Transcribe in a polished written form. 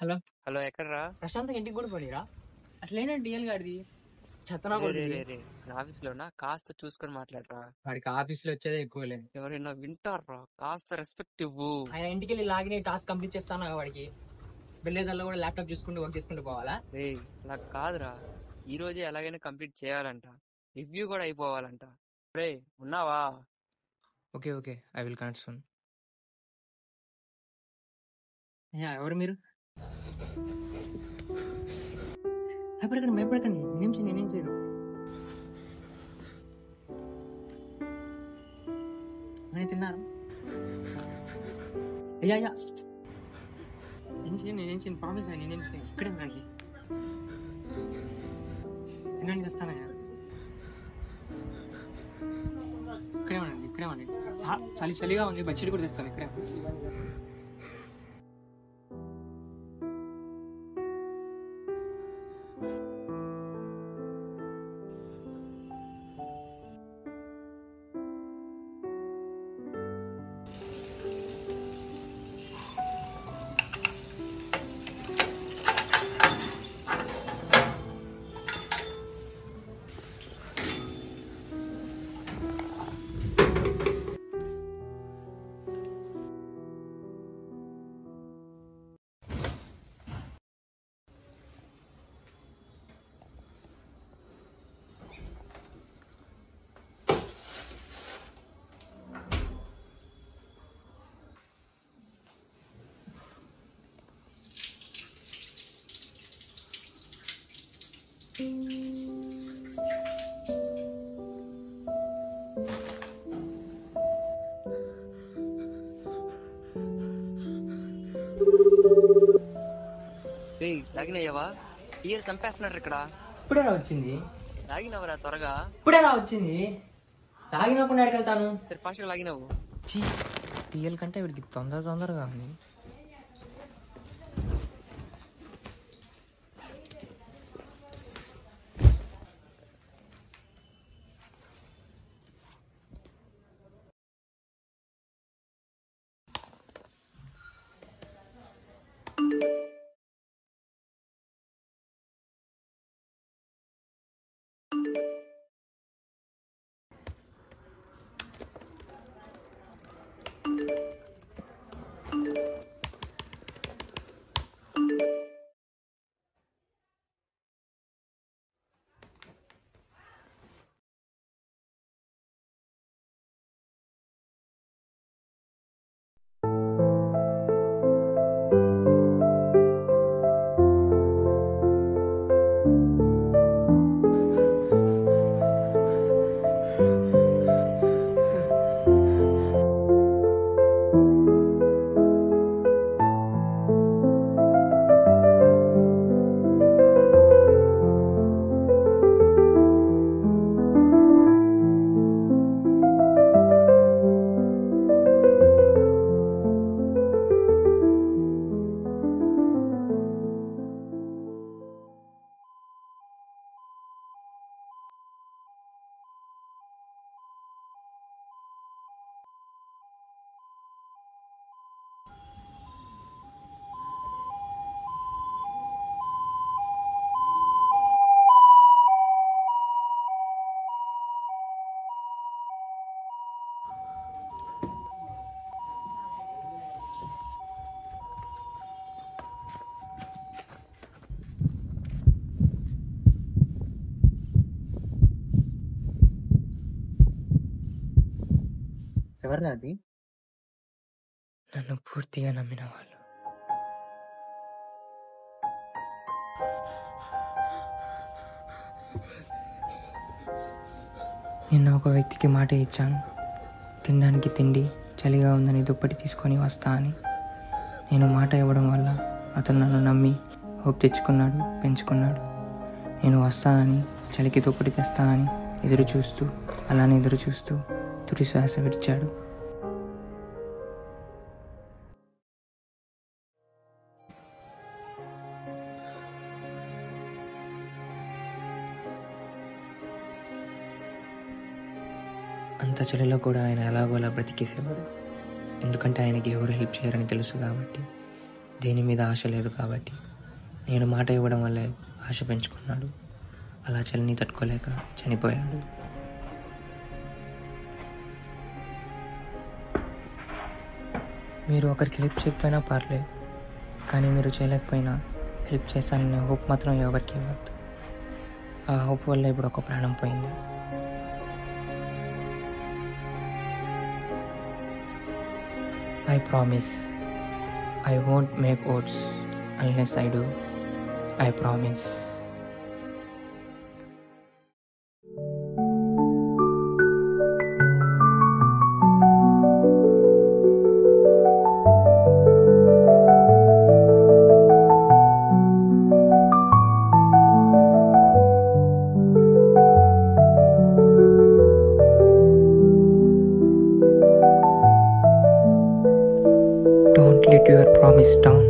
Hello hello ఎక్కడరా? ప్రశాంత్ ఇంటికి కూడా పోనీరా? అసలు ఏంటంటే డిఎల్ గాడిది చెత్తనా రే రే కొడుకుది. రే రే నా ఆఫీస్లోనా కాస్త చూసుకొని మాట్లాడరా. వాడికి ఆఫీస్ లో వచ్చేదే ఎక్కువ లేదు. ఎవరైనా వింటారా? కాస్త రెస్పెక్ట్ ఇవ్వు. ఆయన ఇంటికి వెళ్ళి లాగిన టాస్క్ కంప్లీట్ చేస్తాను వాడికి. వెళ్ళేదల్లా కూడా ల్యాప్టాప్ చూసుకుంటూ వర్క్ చేసుకుంటూ పోవాలా? రే అలా కాదురా, ఈ రోజే ఎలాగైనా కంప్లీట్ చేయాలంట. రివ్యూ కూడా అయిపోవాలంట. రే ఉన్నావా? Okay I will connect soon. ఎవరు మీరు? భయపడకండి భయపడకండి, నేనేం చేయను. నేను తిన్నాను. అయ్యా నేనేం చేయను ప్రామిస్. నేనేం చేయను. ఇక్కడే ఉండండి, తినండి తెస్తానయ్యా. ఇక్కడే ఉండండి. చలిగా ఉంది, బడ్జెట్ కూడా తెస్తాను. ఇక్కడే రే లాగినయ్యావా? టీఎల్ చంపేస్తున్నాడు ఇక్కడ. ఇప్పుడే వచ్చింది. లాగినవరా త్వరగా? ఇప్పుడే వచ్చింది. తాగినప్పుడు ఎక్కడికెళ్తాను? సరే ఫాస్ట్గా లాగినవు. టీఎల్ కంటే వీడికి తొందరగా ఉంది. ఎవరు అది? నన్ను పూర్తిగా నమ్మిన వాళ్ళు. నిన్న ఒక వ్యక్తికి మాట ఇచ్చాను, తినడానికి తిండి, చలిగా ఉందని దుప్పటి తీసుకొని వస్తా అని. నేను మాట ఇవ్వడం వల్ల అతను నన్ను నమ్మి హోప్ తెచ్చుకున్నాడు, పెంచుకున్నాడు. నేను వస్తా అని, చలికి దుప్పటి తెస్తా అని ఎదురు చూస్తూ తుడి శ్వాస విడిచాడు. అంత చలిలో కూడా ఆయన ఎలాగోలా బ్రతికేసేవాడు. ఎందుకంటే ఆయనకి ఎవరు హెల్ప్ చేయరని తెలుసు కాబట్టి. దేని మీద ఆశ లేదు కాబట్టి. నేను మాట ఇవ్వడం వల్లే ఆశ పెంచుకున్నాడు. అలా చలిని తట్టుకోలేక చనిపోయాడు. మీరు ఒకరికి హెల్ప్ చేయకపోయినా పర్లేదు, కానీ మీరు చేయలేకపోయినా హెల్ప్ చేస్తాననే హోప్ మాత్రం ఎవరికి ఇవ్వద్దు. ఆ హోప్ వల్ల ఇప్పుడు ఒక ప్రాణం పోయింది. I promise I won't make oaths unless I do. I promise. Don't let your promise down.